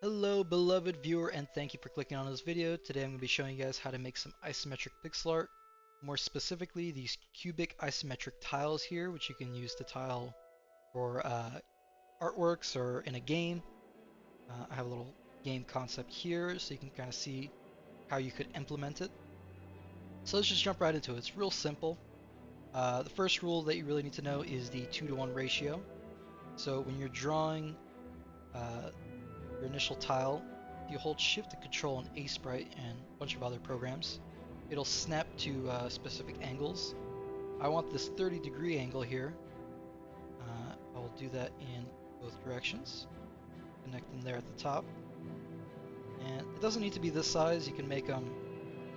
Hello beloved viewer, and thank you for clicking on this video. Today I'm going to be showing you guys how to make some isometric pixel art. More specifically, these cubic isometric tiles here, which you can use to tile for artworks or in a game. I have a little game concept here so you can kind of see how you could implement it. So let's just jump right into it. It's real simple. The first rule that you really need to know is the 2-to-1 ratio. So when you're drawing your initial tile, if you hold Shift and Control on Aseprite and a bunch of other programs, it'll snap to specific angles. I want this 30-degree angle here. I'll do that in both directions. Connect them there at the top. And it doesn't need to be this size. You can make them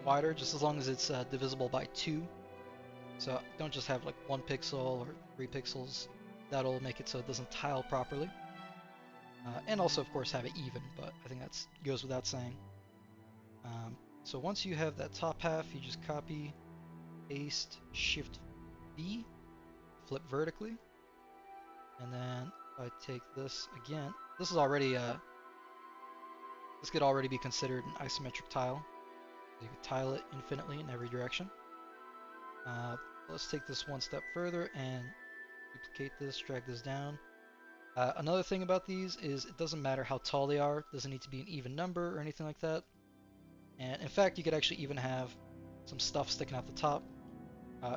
wider just as long as it's divisible by 2. So don't just have like 1 pixel or 3 pixels. That'll make it so it doesn't tile properly. And also, of course, have it even, but I think that goes without saying. So once you have that top half, you just copy, paste, Shift V, flip vertically, and then if I take this again, this is already this could already be considered an isometric tile. You could tile it infinitely in every direction. Let's take this one step further and duplicate this, drag this down. Another thing about these is it doesn't matter how tall they are. It doesn't need to be an even number or anything like that. And in fact, you could actually even have some stuff sticking out the top.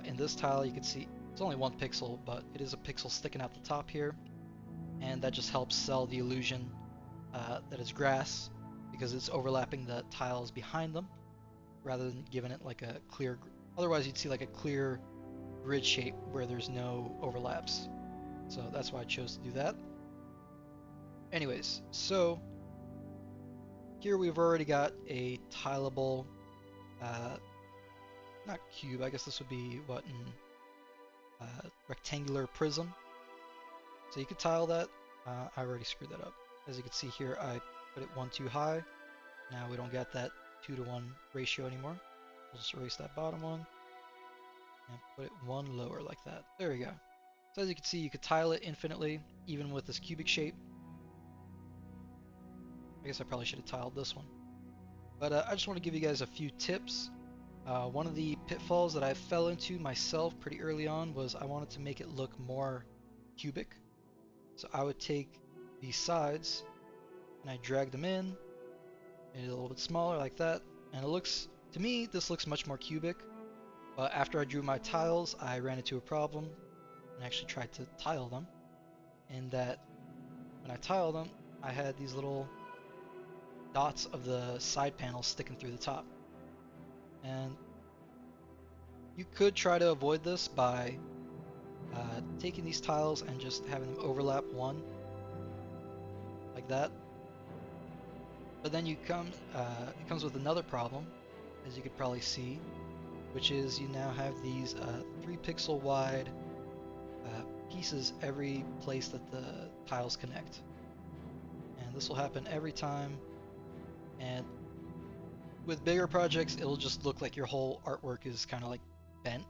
In this tile, you can see it's only 1 pixel, but it is a pixel sticking out the top here. And that just helps sell the illusion that it's grass because it's overlapping the tiles behind them rather than giving it like a clear... Otherwise, you'd see like a clear grid shape where there's no overlaps. So that's why I chose to do that. Anyways, so here we've already got a tileable, not cube, I guess this would be what, in rectangular prism. So you could tile that. I already screwed that up. As you can see here, I put it 1 too high. Now we don't get that 2-to-1 ratio anymore. We'll just erase that bottom one and put it 1 lower like that. There we go. So as you can see, you could tile it infinitely, even with this cubic shape. I guess I probably should have tiled this one. But I just want to give you guys a few tips. One of the pitfalls that I fell into myself pretty early on was I wanted to make it look more cubic. So I would take these sides and I drag them in, made it a little bit smaller like that. And it looks, to me, this looks much more cubic. But after I drew my tiles, I ran into a problem and actually tried to tile them, in that when I tiled them, I had these little dots of the side panels sticking through the top. And you could try to avoid this by taking these tiles and just having them overlap one, like that. But then it comes with another problem, as you could probably see, which is you now have these 3 pixel wide pieces every place that the tiles connect. And this will happen every time, and with bigger projects it'll just look like your whole artwork is kind of like bent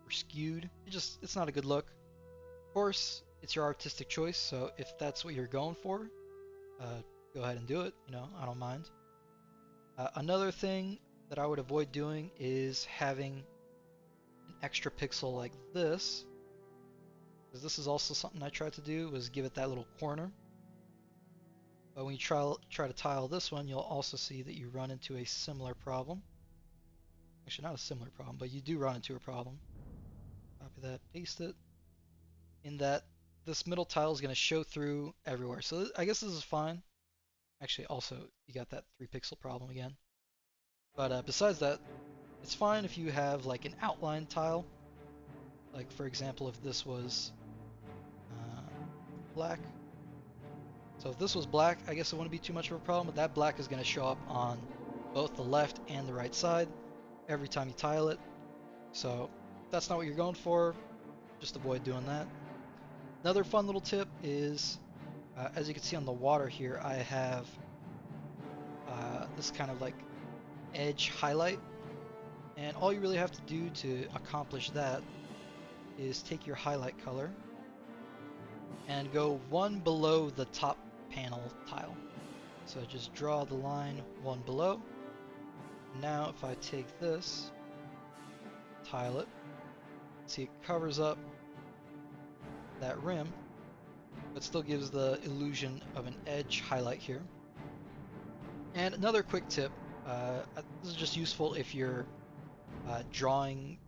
or skewed. It's not a good look. Of course, it's your artistic choice, so if that's what you're going for, go ahead and do it, you know, I don't mind. Another thing that I would avoid doing is having an extra pixel like this, because this is also something I tried to do, was give it that little corner. But when you try to tile this one, you'll also see that you run into a similar problem. Actually, not a similar problem, but you do run into a problem. Copy that, paste it, in that this middle tile is going to show through everywhere. So I guess this is fine. Actually, also, you got that 3 pixel problem again. But besides that, it's fine if you have like an outline tile. Like, for example, if this was black. So if this was black, I guess it wouldn't be too much of a problem, but that black is going to show up on both the left and the right side every time you tile it. So if that's not what you're going for, just avoid doing that. Another fun little tip is, as you can see on the water here, I have this kind of like edge highlight. And all you really have to do to accomplish that is take your highlight color and go 1 below the top panel tile. So just draw the line one below. Now if I take this, tile it, see it covers up that rim, but still gives the illusion of an edge highlight here. And another quick tip, this is just useful if you're drawing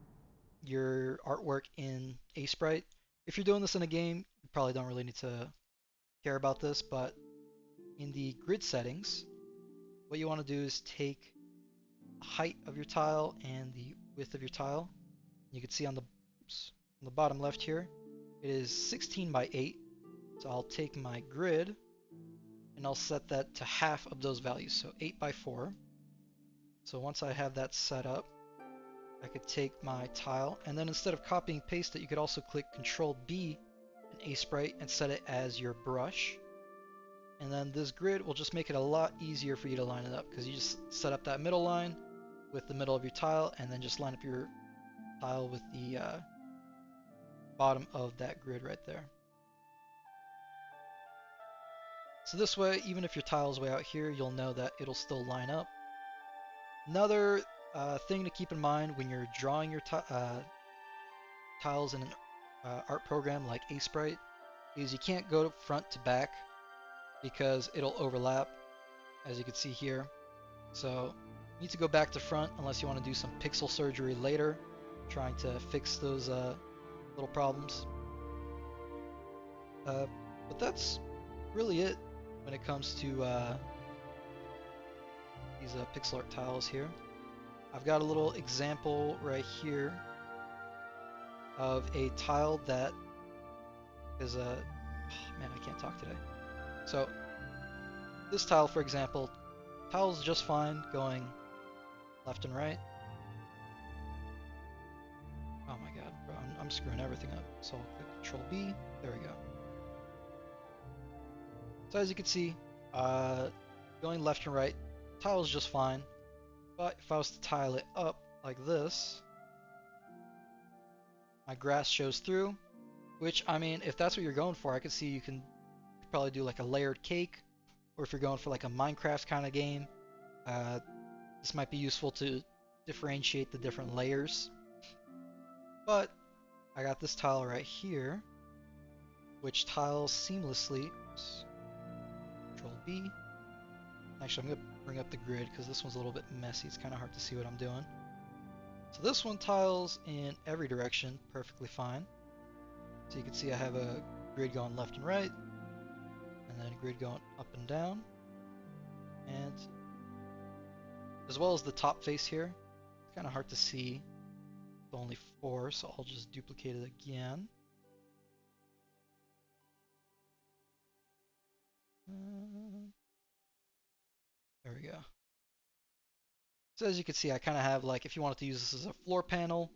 your artwork in Sprite. If you're doing this in a game, you probably don't really need to care about this, but in the grid settings, what you want to do is take the height of your tile and the width of your tile. You can see on the bottom left here, it is 16 by 8. So I'll take my grid and I'll set that to half of those values, so 8 by 4. So once I have that set up, I could take my tile, and then instead of copying paste it, you could also click Control B in Sprite and set it as your brush. And then this grid will just make it a lot easier for you to line it up, because you just set up that middle line with the middle of your tile, and then just line up your tile with the bottom of that grid right there. So this way, even if your tile is way out here, you'll know that it'll still line up. Another thing to keep in mind when you're drawing your tiles in an art program like Sprite is you can't go front to back because it'll overlap, as you can see here. So you need to go back to front unless you want to do some pixel surgery later, trying to fix those little problems. But that's really it when it comes to these pixel art tiles here. I've got a little example right here of a tile that is a... Oh man, I can't talk today. So this tile, for example, tile's just fine going left and right. Oh my god, bro, I'm screwing everything up. So I'll click Control B. There we go. So as you can see, going left and right, tile is just fine. But if I was to tile it up like this, my grass shows through, which, I mean, if that's what you're going for, I could see you can probably do like a layered cake, or if you're going for like a Minecraft kind of game, this might be useful to differentiate the different layers. But I got this tile right here, which tiles seamlessly. Oops. Control B. Actually, I'm going to bring up the grid because this one's a little bit messy. It's kind of hard to see what I'm doing. So this one tiles in every direction perfectly fine. So you can see I have a grid going left and right, and then a grid going up and down. And as well as the top face here, it's kind of hard to see. It's only 4, so I'll just duplicate it again. There we go. So as you can see, I kind of have, like, if you wanted to use this as a floor panel,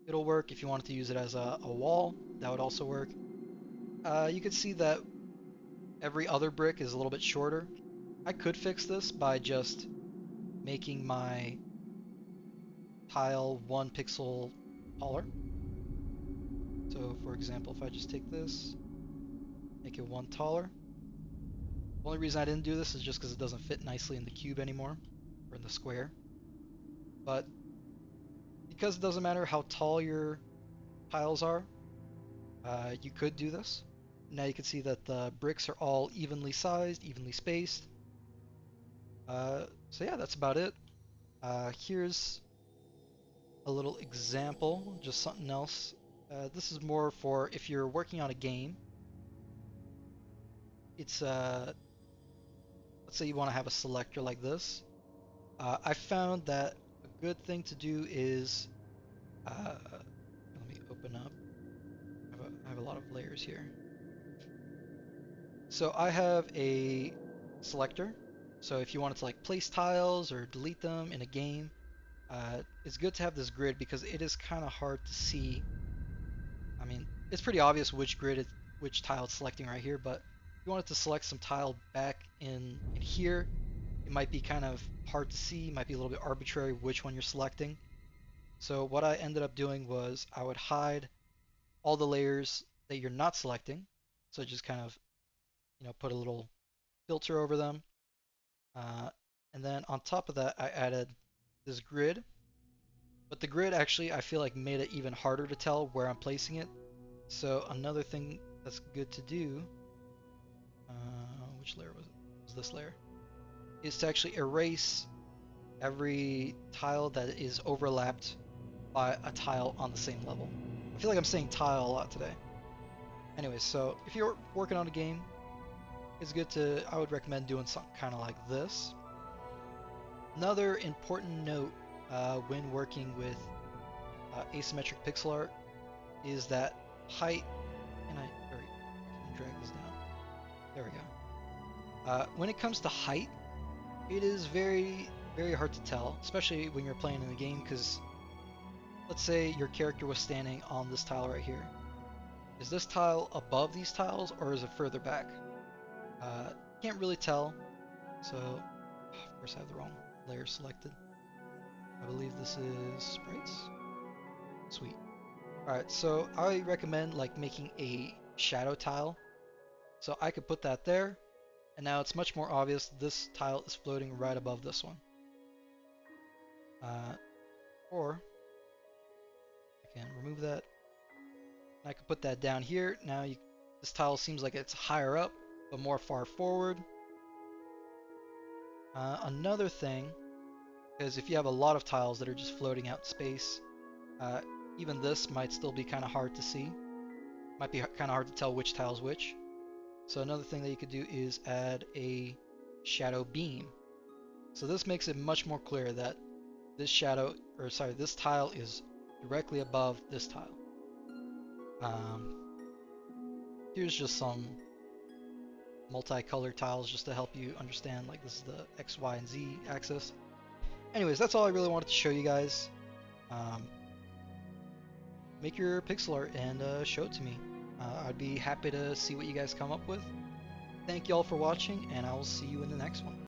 it'll work. If you wanted to use it as a wall, that would also work. You can see that every other brick is a little bit shorter. I could fix this by just making my tile 1 pixel taller. So for example, if I just take this, make it 1 taller. The only reason I didn't do this is just because it doesn't fit nicely in the cube anymore, or in the square. But because it doesn't matter how tall your tiles are, you could do this. Now you can see that the bricks are all evenly sized, evenly spaced. So yeah, that's about it. Here's a little example, just something else. This is more for if you're working on a game. It's let's say you want to have a selector like this. I found that a good thing to do is let me open up. I have a lot of layers here. So I have a selector. So if you wanted to like place tiles or delete them in a game, it's good to have this grid because it is kind of hard to see. I mean, it's pretty obvious which which tile it's selecting right here, but if you wanted to select some tile back in here, it might be kind of hard to see, might be a little bit arbitrary which one you're selecting. So what I ended up doing was I would hide all the layers that you're not selecting. So just kind of, put a little filter over them. And then on top of that, I added this grid. But the grid actually, I feel like made it even harder to tell where I'm placing it. So another thing that's good to do, which layer was it? Was this layer? Is to actually erase every tile that is overlapped by a tile on the same level. I feel like I'm saying tile a lot today. Anyway, so if you're working on a game, it's good to, I would recommend doing something kind of like this. Another important note when working with asymmetric pixel art is that height, and can I drag this down? There we go. When it comes to height, it is very, very hard to tell, especially when you're playing in the game, because let's say your character was standing on this tile right here. Is this tile above these tiles, or is it further back? Can't really tell, so of course I have the wrong layer selected. I believe this is sprites. Sweet. Alright, so I recommend like making a shadow tile. So I could put that there, and now it's much more obvious this tile is floating right above this one. Or I can remove that. I could put that down here. Now this tile seems like it's higher up, but more far forward. Another thing, because if you have a lot of tiles that are just floating out in space, even this might still be kind of hard to see. Might be kind of hard to tell which tile's which. So another thing that you could do is add a shadow beam. So this makes it much more clear that this this tile is directly above this tile. Here's just some multicolored tiles just to help you understand, like this is the X, Y, and Z axis. Anyways, that's all I really wanted to show you guys. Make your pixel art and show it to me. I'd be happy to see what you guys come up with. Thank you all for watching, and I will see you in the next one.